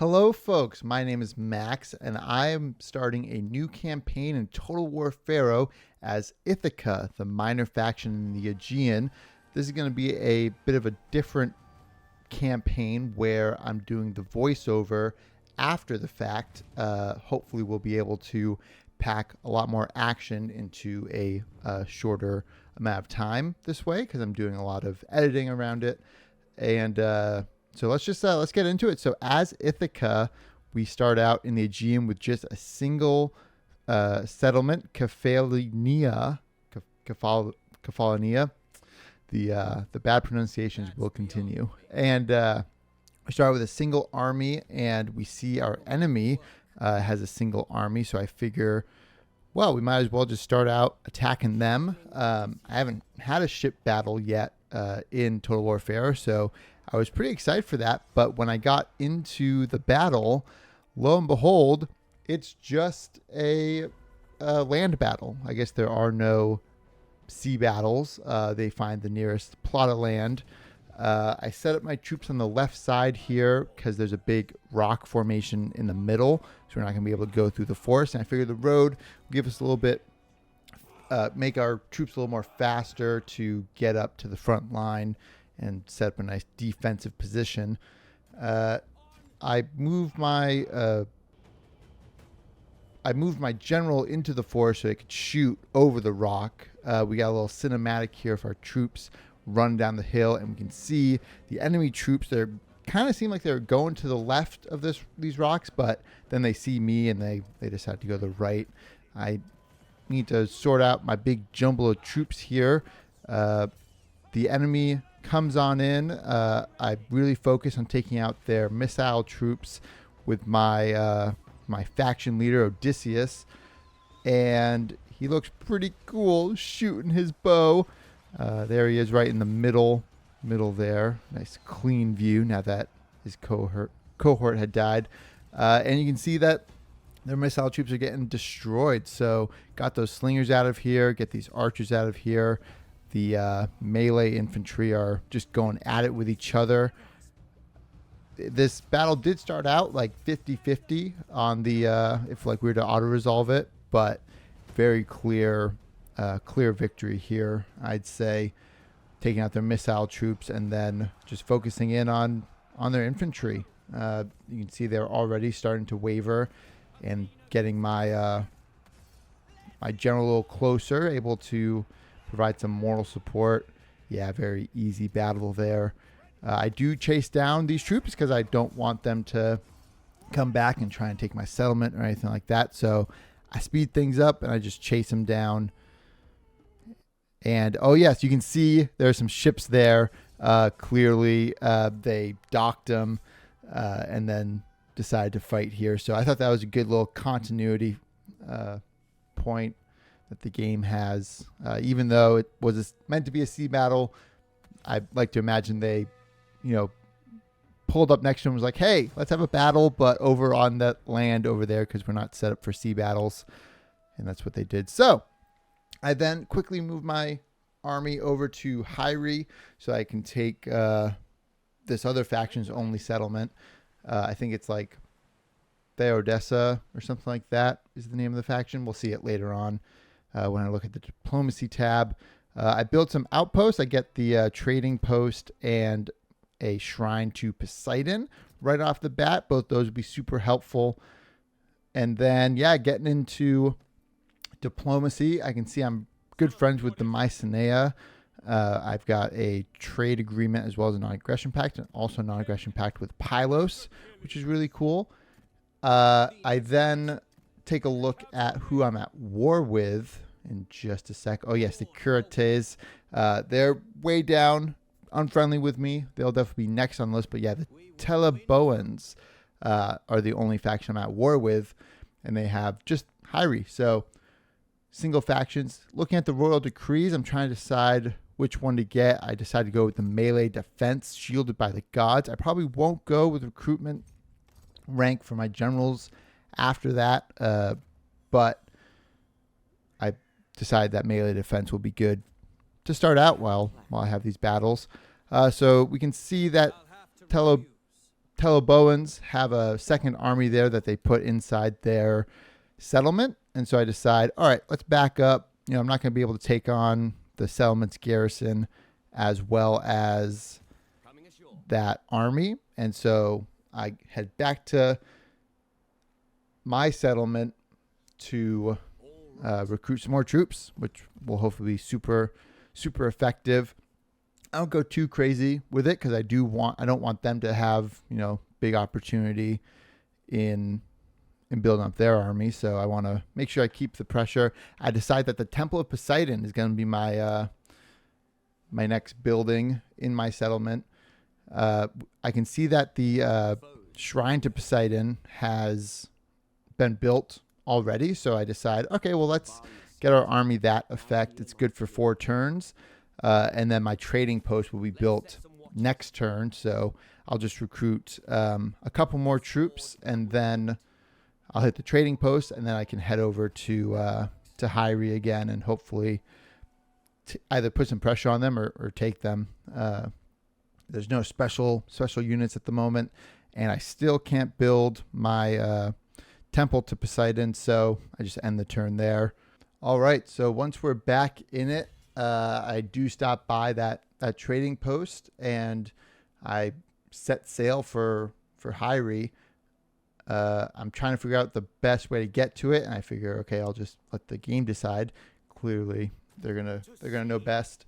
Hello, folks. My name is Max, and I am starting a new campaign in Total War Pharaoh as Ithaca, the minor faction in the Aegean. This is going to be a bit of a different campaign where I'm doing the voiceover after the fact. Hopefully, we'll be able to pack a lot more action into a shorter amount of time this way because I'm doing a lot of editing around it. And so let's get into it. So as Ithaca, we start out in the Aegean with just a single settlement, Cephalonia. The bad pronunciations will continue. And we start with a single army, and we see our enemy has a single army. So I figure, well, we might as well just start out attacking them. I haven't had a ship battle yet in Total War Pharaoh, so I was pretty excited for that. But when I got into the battle, lo and behold, it's just a land battle. I guess there are no sea battles. They find the nearest plot of land. I set up my troops on the left side here because there's a big rock formation in the middle, so we're not going to be able to go through the forest. And I figured the road will give us a little bit, make our troops a little more faster to get up to the front line and set up a nice defensive position. I moved my general into the forest so they could shoot over the rock. We got a little cinematic here of our troops run down the hill, and we can see the enemy troops. They're kind of seem like they're going to the left of these rocks, but then they see me and they decide to go to the right. I need to sort out my big jumble of troops here. The enemy comes on in. I really focus on taking out their missile troops with my my faction leader Odysseus, and he looks pretty cool shooting his bow. There he is, right in the middle there. Nice clean view now that his cohort had died, and you can see that their missile troops are getting destroyed. So got those slingers out of here, get these archers out of here. The melee infantry are just going at it with each other. This battle did start out like 50-50 on the if like we were to auto-resolve it, but very clear victory here, I'd say, taking out their missile troops and then just focusing in on their infantry. You can see they're already starting to waver and getting my my general a little closer, able to provide some moral support. Yeah, very easy battle there. I do chase down these troops because I don't want them to come back and try and take my settlement or anything like that. So I speed things up and I just chase them down. And oh yes, you can see there's some ships there. Clearly, they docked them and then decided to fight here. So I thought that was a good little continuity point that the game has. Even though it was meant to be a sea battle, I like to imagine they, pulled up next to him and was like, hey, let's have a battle, but over on that land over there because we're not set up for sea battles. And that's what they did. So I then quickly moved my army over to Hyrie so I can take this other faction's only settlement. I think it's like Theodessa or something like that is the name of the faction. We'll see it later on when I look at the diplomacy tab. I built some outposts. I get the trading post and a shrine to Poseidon right off the bat. Both those would be super helpful. And then, getting into diplomacy, I can see I'm good friends with the Mycenae. I've got a trade agreement as well as a non-aggression pact, and also a non-aggression pact with Pylos, which is really cool. I then take a look at who I'm at war with in just a sec. Oh yes, the Curates. They're way down, unfriendly with me. They'll definitely be next on the list. But yeah, the Teleboans are the only faction I'm at war with, and they have just Hyrie. So single factions. Looking at the royal decrees, I'm trying to decide which one to get. I decided to go with the melee defense, shielded by the gods. I probably won't go with recruitment rank for my generals after that, but I decided that melee defense will be good to start out while I have these battles. So we can see that Teleboans have a second army there that they put inside their settlement. And so I decide, all right, let's back up. You know, I'm not going to be able to take on the settlement's garrison as well as that army. And so I head back to my settlement to recruit some more troops, which will hopefully be super, super effective. I don't go too crazy with it because I don't want them to have, you know, big opportunity in building up their army. So I want to make sure I keep the pressure. I decide that the Temple of Poseidon is going to be my my next building in my settlement. I can see that the Shrine to Poseidon has been built already. So I decide, okay, well, let's get our army that effect. It's good for 4 turns. And then my trading post will be built next turn. So I'll just recruit a couple more troops, and then I'll hit the trading post, and then I can head over to Hyrie again and hopefully either put some pressure on them or take them. There's no special units at the moment, and I still can't build my temple to Poseidon, so I just end the turn there. All right, so once we're back in it, I do stop by that trading post, and I set sail for Hyrie. I'm trying to figure out the best way to get to it, and I figure, okay, I'll just let the game decide. Clearly, they're gonna know best,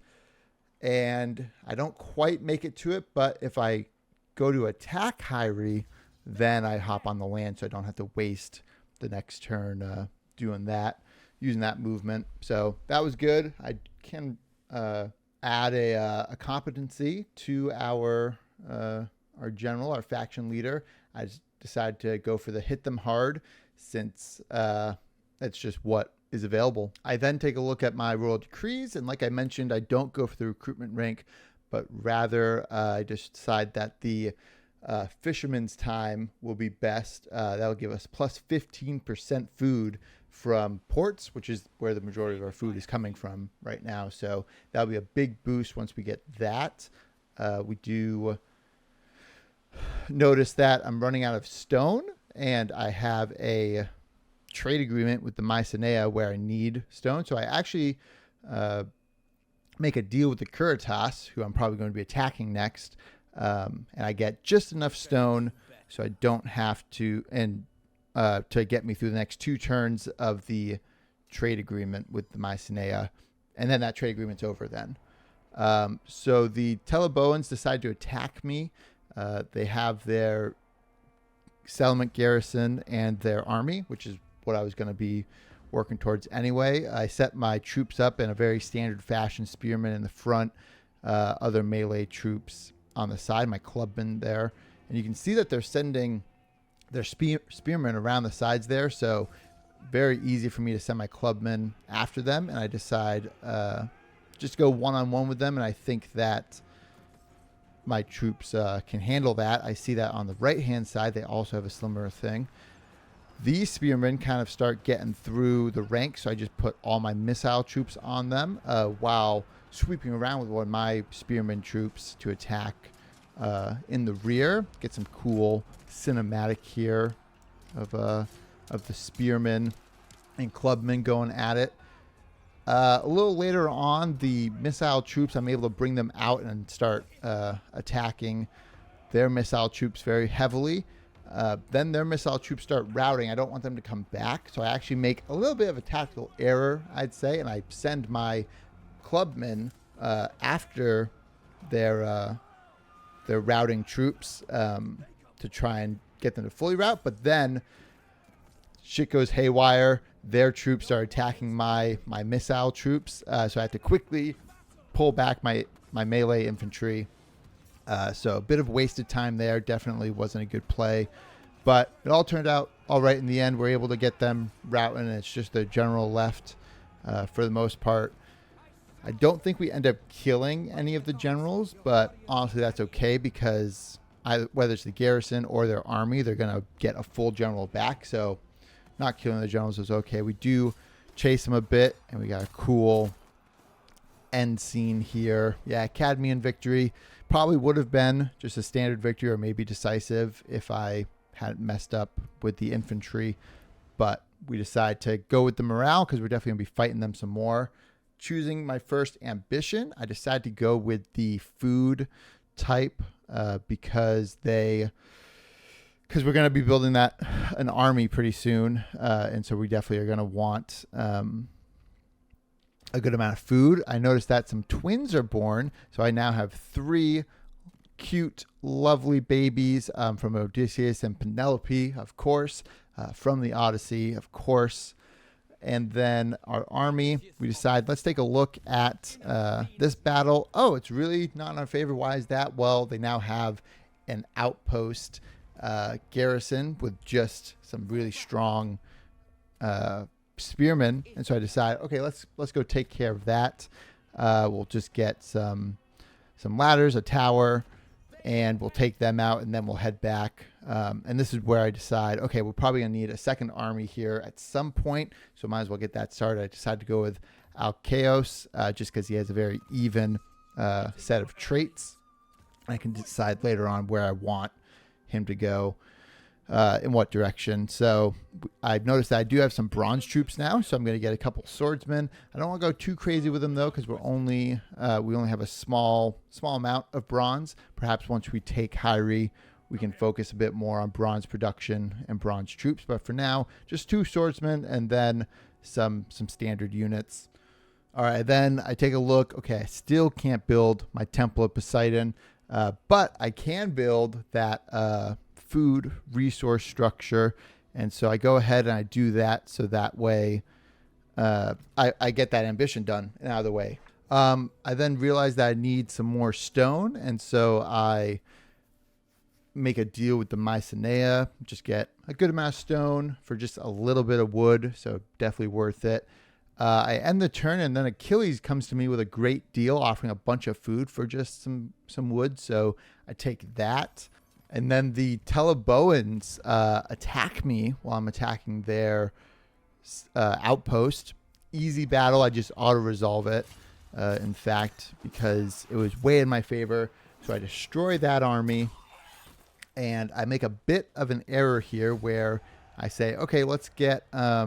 and I don't quite make it to it. But if I go to attack Hyrie, then I hop on the land, so I don't have to waste the next turn doing that, using that movement. So that was good. I can add a competency to our general, our faction leader. I just decided to go for the hit them hard, since that's just what is available. I then take a look at my royal decrees, and like I mentioned, I don't go for the recruitment rank, but rather I just decide that the fisherman's time will be best. That'll give us plus 15% food from ports, which is where the majority of our food is coming from right now. So that'll be a big boost once we get that. We do notice that I'm running out of stone, and I have a trade agreement with the Mycenae where I need stone. So I actually make a deal with the Curitas, who I'm probably going to be attacking next, and I get just enough stone so I don't have to, and to get me through the next 2 turns of the trade agreement with the Mycenae, and then that trade agreement's over then. So the Teleboans decide to attack me. They have their settlement garrison and their army, which is what I was going to be working towards anyway. I set my troops up in a very standard fashion, spearmen in the front, other melee troops on the side, my clubmen there. And you can see that they're sending their spearmen around the sides there, so very easy for me to send my clubmen after them. And I decide just go one-on-one with them, and I think that my troops can handle that. I see that on the right-hand side, they also have a similar thing. These spearmen kind of start getting through the ranks, so I just put all my missile troops on them while sweeping around with one of my spearmen troops to attack in the rear. Get some cool cinematic here of the spearmen and clubmen going at it. A little later on, the missile troops, I'm able to bring them out and start attacking their missile troops very heavily. Then their missile troops start routing. I don't want them to come back, so I actually make a little bit of a tactical error, I'd say, and I send my clubmen after their routing troops to try and get them to fully route. But then shit goes haywire. Their troops are attacking my missile troops, so I have to quickly pull back my melee infantry. So a bit of wasted time there. Definitely wasn't a good play, but it all turned out all right in the end. We're able to get them routing, and it's just the general left for the most part. I don't think we end up killing any of the generals, but honestly that's okay, because whether it's the garrison or their army, they're going to get a full general back. So not killing the generals is okay. We do chase them a bit, and we got a cool end scene here. Yeah, Cadmean victory. Probably would have been just a standard victory or maybe decisive if I hadn't messed up with the infantry. But we decide to go with the morale because we're definitely going to be fighting them some more. Choosing my first ambition, I decided to go with the food type because we're going to be building an army pretty soon. And so we definitely are going to want a good amount of food. I noticed that some twins are born. So I now have 3 cute, lovely babies from Odysseus and Penelope, of course, from the Odyssey, of course. And then our army, we decide, let's take a look at this battle. Oh, it's really not in our favor. Why is that? Well, they now have an outpost garrison with just some really strong spearmen. And so I decide, okay, let's go take care of that. We'll just get some ladders, a tower, and we'll take them out, and then we'll head back. And this is where I decide, okay, we're probably going to need a second army here at some point, so might as well get that started. I decided to go with Alcaeus just because he has a very even set of traits. I can decide later on where I want him to go, in what direction. So I've noticed that I do have some bronze troops now, so I'm going to get a couple swordsmen. I don't want to go too crazy with them though, because we only have a small amount of bronze. Perhaps once we take Hyrie, we can focus a bit more on bronze production and bronze troops. But for now, just 2 swordsmen and then some standard units. All right, then I take a look. Okay, I still can't build my Temple of Poseidon, but I can build that food resource structure. And so I go ahead and I do that, so that way I get that ambition done and out of the way. I then realize that I need some more stone, and so I make a deal with the Mycenae, just get a good amount of stone for just a little bit of wood, so definitely worth it. I end the turn, and then Achilles comes to me with a great deal, offering a bunch of food for just some wood, so I take that. And then the Teleboans attack me while I'm attacking their outpost. Easy battle. I just auto-resolve it, in fact, because it was way in my favor. So I destroy that army. And I make a bit of an error here where I say, okay, let's get... I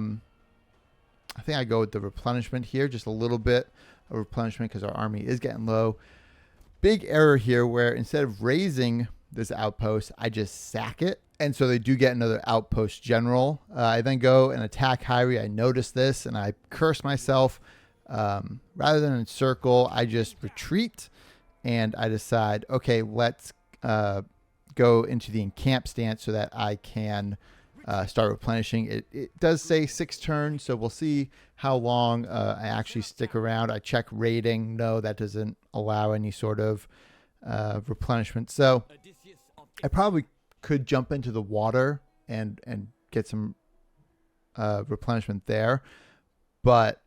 think I go with the replenishment here. Just a little bit of replenishment because our army is getting low. Big error here where instead of raising this outpost, I just sack it, and so they do get another outpost general. I then go and attack Hyrie. I notice this and I curse myself. Rather than encircle, I just retreat, and I decide, okay, let's go into the encamp stance so that I can start replenishing. It does say 6 turns, so we'll see how long I actually stick around. I check rating. No, that doesn't allow any sort of replenishment. So I probably could jump into the water and get some replenishment there, but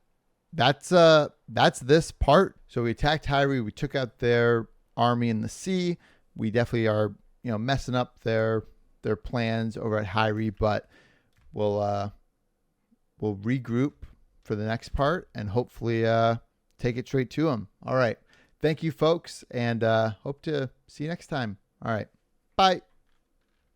that's this part. So we attacked Hyrie. We took out their army in the sea. We definitely are messing up their plans over at Hyrie, but we'll regroup for the next part and hopefully take it straight to them. All right. Thank you, folks, and hope to see you next time. All right. Bye.